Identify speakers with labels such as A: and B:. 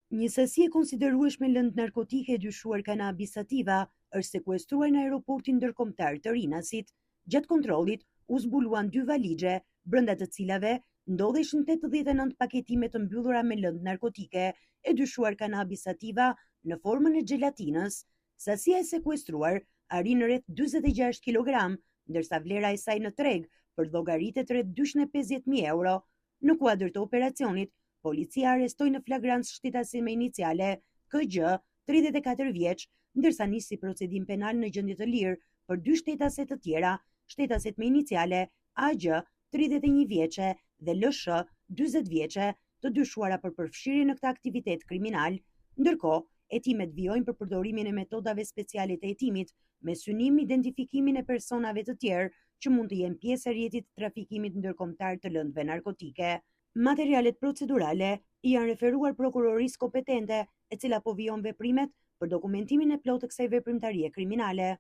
A: Një sasi e konsiderueshme lëndë narkotike e dyshuar kanabis sativa është sekuestruar në aeroportin ndërkombëtar të Rinasit. Gjatë kontrollit u zbuluan 2 valixhe, brenda të cilave ndodheshin 89 paketime të mbyllura me lëndë narkotike e dyshuar kanabis sativa në formën e xhelatinës. Sasia e sekuestruar arrin rreth 46 kg, ndërsa vlera e saj në treg përllogaritet rreth 250.000 euro. Në kuadër të operacionit, policia arrestoi në flagrancë shtetësi me iniciale KG, 34 vjeç, ndërsa nisi procedim penal në gjendje të lirë për 2 shtetase të tjera, shtetaset me iniciale AG, 31 vjeçe dhe LSH, 40 vjeçe, të dyshuara për përfshirje në këtë aktivitet kriminal. Ndërkohë, hetimet vijojnë për përdorimin e metodave speciale të hetimit me synim identifikimin e personave të tjerë që mund të jenë pjesë e rrjetit të trafikimit ndërkombëtar të lëndëve narkotike. Materialet procedurale i janë referuar prokurorisë kompetente, e cila po vijon veprimet për dokumentimin e plotë të kësaj veprimtarie kriminale.